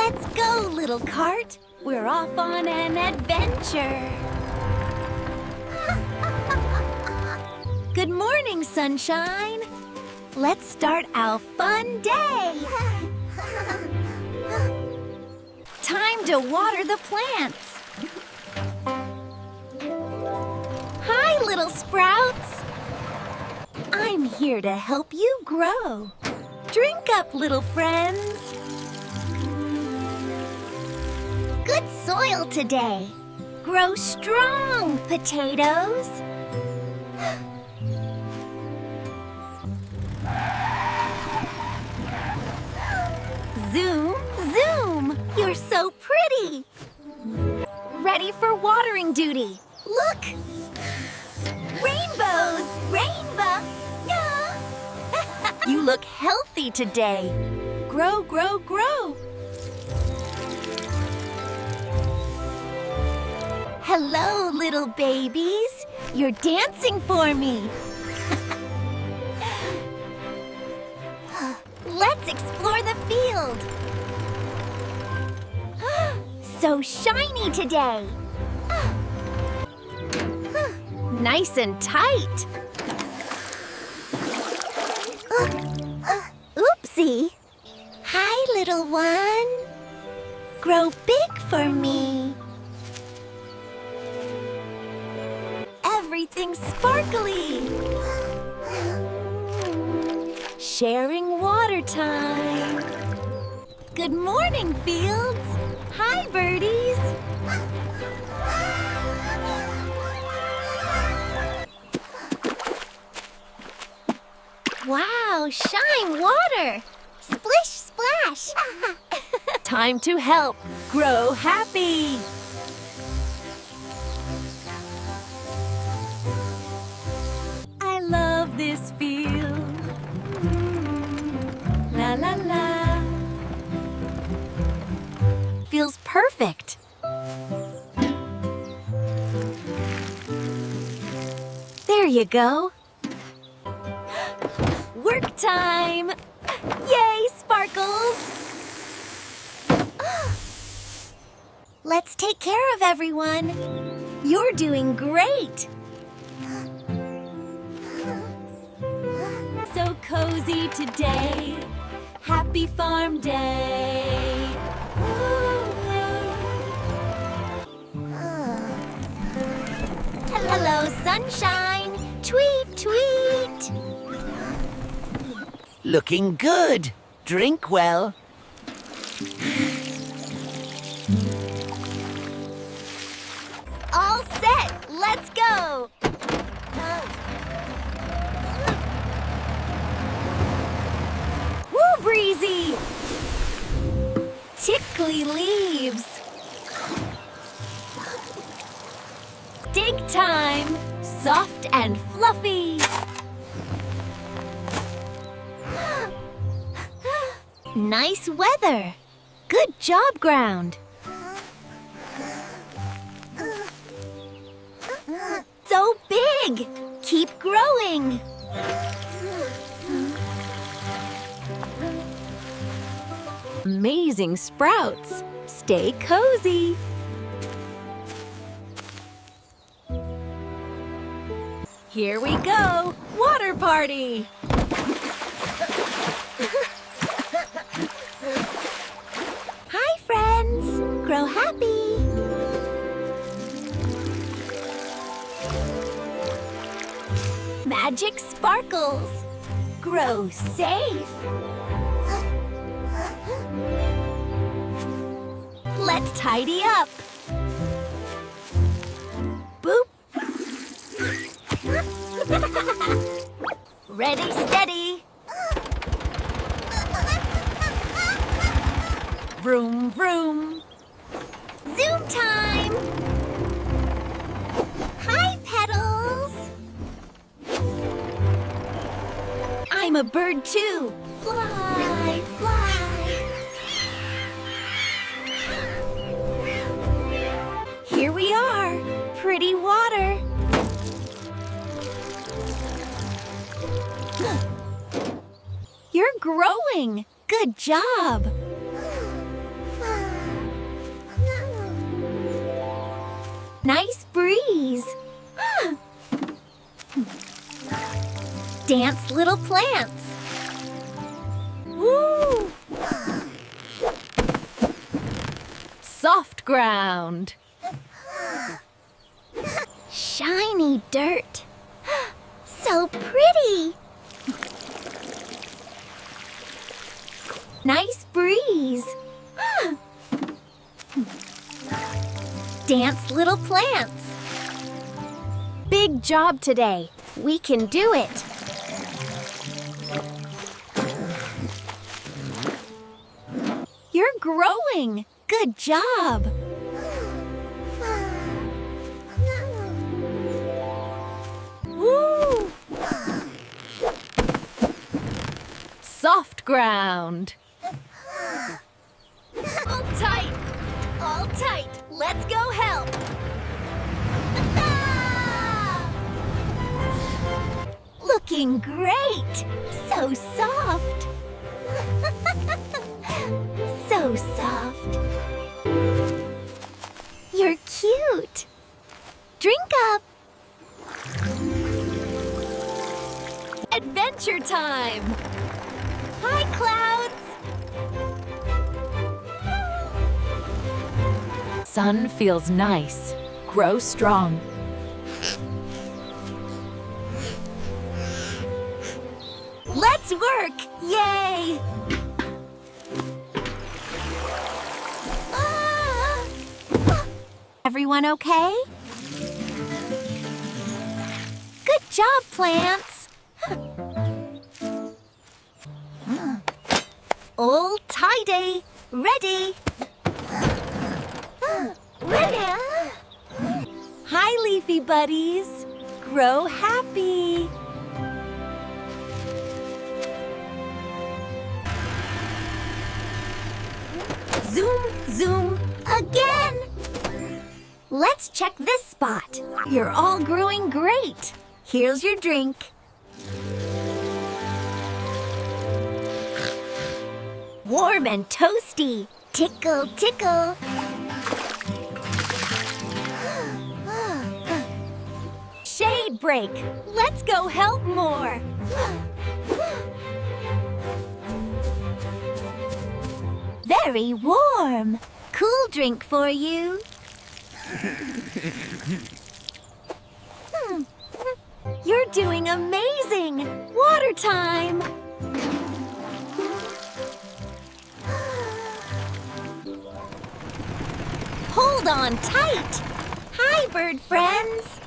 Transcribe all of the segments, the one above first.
Let's go, little cart. We're off on an adventure. Good morning, sunshine. Let's start our fun day. Time to water the plants. Hi, little sprouts. I'm here to help you grow. Drink up, little friends. Good soil today. Grow strong, potatoes. Zoom, zoom. You're so pretty. Ready for watering duty. Look. Rainbows, rainbow. You look healthy today. Grow, grow, grow. Hello, little babies. You're dancing for me. Let's explore the field. So shiny today. Nice and tight. Oopsie. Hi, little one. Grow big for me. Everything's sparkly. Sharing water time. Good morning, fields. Hi, birdies. Wow, shine water. Splish, splash. Time to help grow happy. I love this field. La la la. Feels perfect. There you go. Work time! Yay, sparkles! Let's take care of everyone. You're doing great. So cozy today. Happy farm day. Hello, sunshine. Tweet, tweet. Looking good. Drink well. All set. Let's go. Woo, breezy. Tickly leaves. Dig time. Soft and fluffy. Nice weather. Good job, ground. So big. Keep growing. Amazing sprouts. Stay cozy. Here we go. Water party. Hi, friends. Grow happy. Magic sparkles. Grow safe. Let's tidy up. Boop. Ready, steady. Vroom, vroom. Zoom time. Hi, petals. I'm a bird too. Fly, fly. Here we are. Pretty water. You're growing. Good job. Nice breeze. Dance, little plants. Woo! Soft ground. Shiny dirt. So pretty. Nice breeze. Dance, little plants. Big job today. We can do it. You're growing. Good job. Woo! Soft ground. All tight. All tight. Let's go help. Looking great. So soft. So soft. You're cute. Drink up. Adventure time. Hi, clouds. Sun feels nice. Grow strong. Let's work! Yay! Everyone okay? Good job, plants! All tidy! Ready! Ready! Hi, leafy buddies! Grow happy! Zoom, zoom, again! Let's check this spot. You're all growing great. Here's your drink. Warm and toasty. Tickle, tickle. Shade break. Let's go help more. Very warm. Cool drink for you. You're doing amazing. Water time. Hold on tight. Hi, bird friends.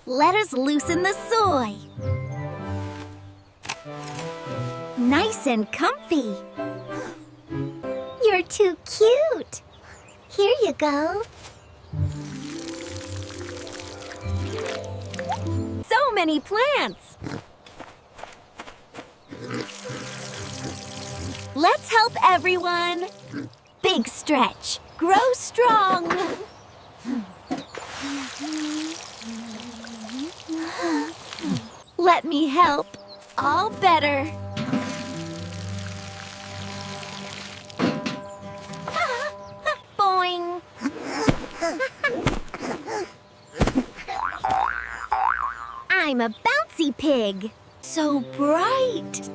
Let us loosen the soy. Nice and comfy. You're too cute. Here you go. So many plants. Let's help everyone. Big stretch. Grow strong. Let me help. All better. Boing. I'm a bouncy pig. So bright.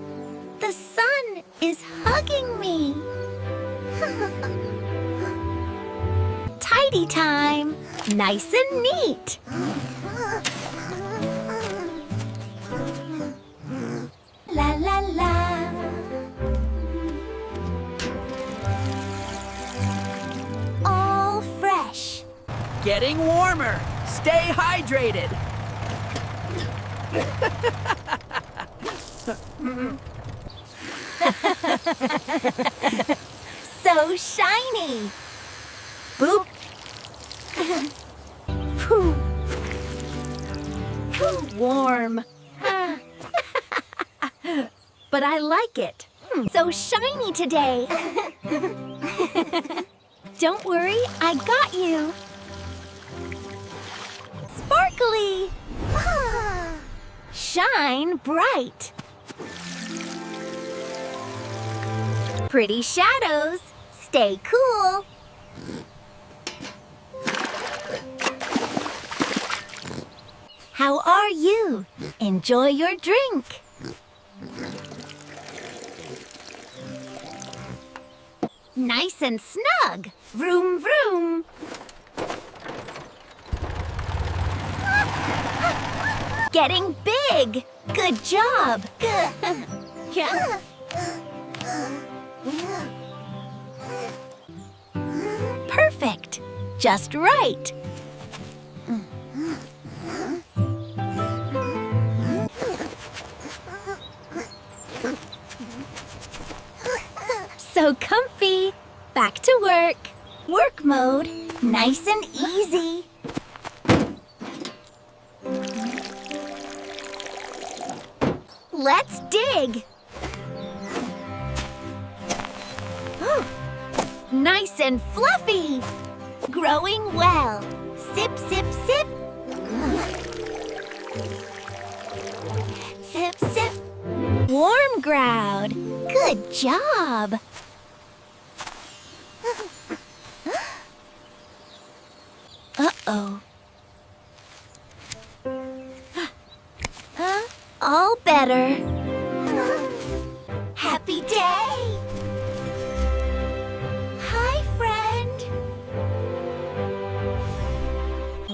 The sun is hugging me. Tidy time. Nice and neat. La la la. All fresh. Getting warmer. Stay hydrated. So shiny. Boop. Phew. Warm. But I like it. So shiny today. Don't worry, I got you. Sparkly. Shine bright. Pretty shadows. Stay cool. How are you? Enjoy your drink. Nice and snug. Vroom, vroom. Getting big. Good job. Yeah. Perfect. Just right. So comfy. Back to work. Work mode. Nice and easy. Let's dig. Nice and fluffy. Growing well. Sip, sip, sip. Sip, sip. Warm ground. Good job. Uh-oh. All better. Happy day. Hi, friend.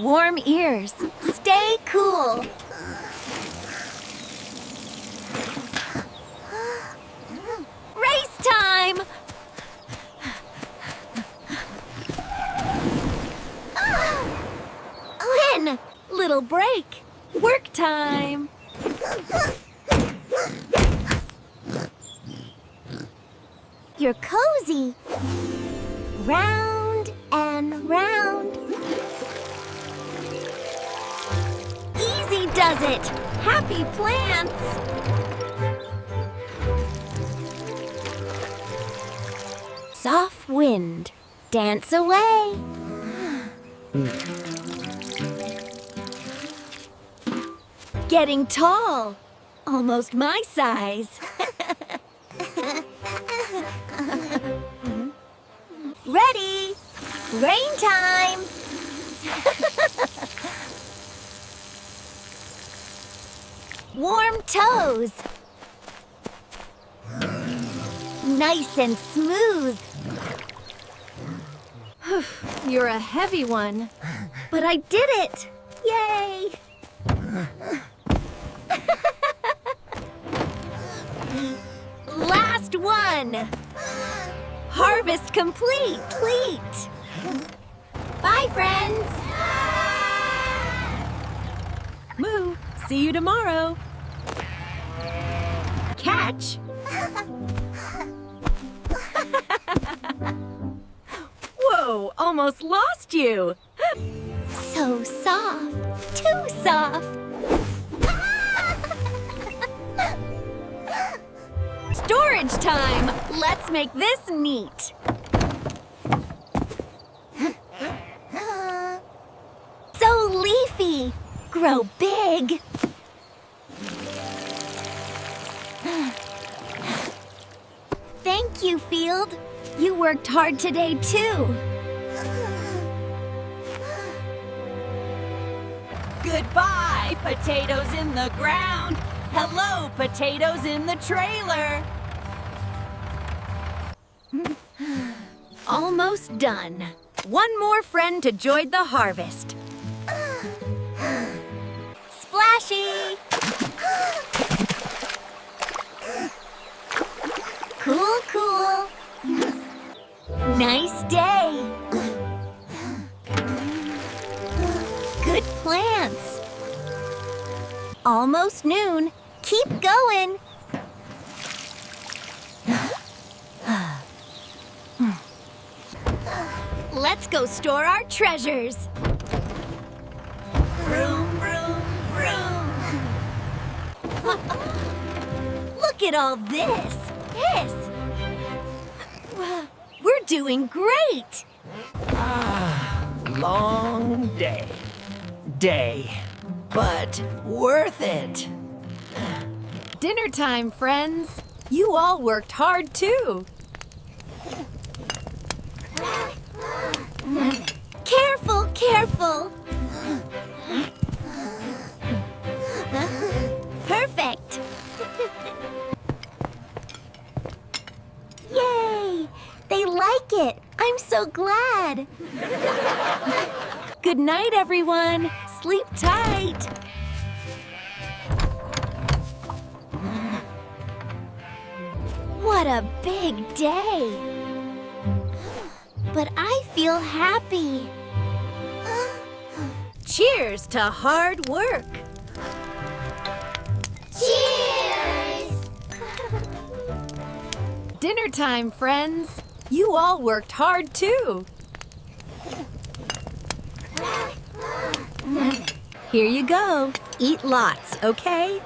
Warm ears. Stay cool. Race time. Win. Little break. Work time. You're cozy. Round and round. Easy does it. Happy plants. Soft wind. Dance away. Getting tall. Almost my size. Ready? Rain time! Warm toes. Nice and smooth. You're a heavy one. But I did it! Yay! Last one! Harvest complete! Bye, friends! Moo, see you tomorrow. Catch! Whoa, almost lost you. So soft, too soft. Storage time! Let's make this neat. So leafy. Grow big. Thank you, Field. You worked hard today, too. Goodbye, potatoes in the ground. Hello, potatoes in the trailer. Almost done. One more friend to join the harvest. Splashy! Cool, cool. Nice day. Good plants. Almost noon. Keep going. Let's go store our treasures. Vroom, vroom, vroom. Look at all this. We're doing great. Long day, but worth it. Dinner time, friends. You all worked hard, too. Careful, careful. Yay! They like it. I'm so glad. Good night, everyone. Sleep tight. What a big day. But I feel happy. Cheers to hard work. Cheers! Dinner time, friends. You all worked hard too. Here you go. Eat lots, okay?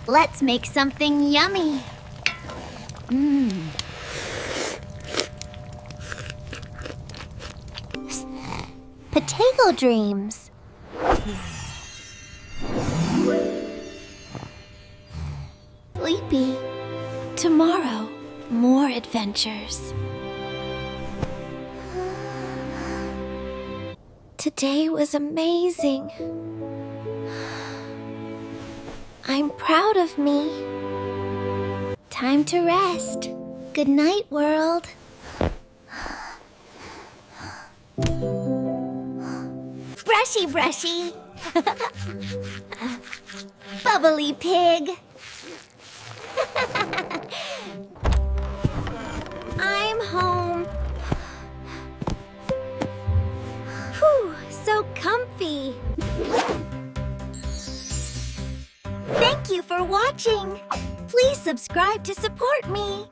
Let's make something yummy. Potato dreams. Sleepy. Tomorrow, more adventures. Today was amazing. I'm proud of me. Time to rest. Good night, world. Brushy, brushy. Bubbly pig. I'm home. Whew, so comfy. Thank you for watching. Please subscribe to support me.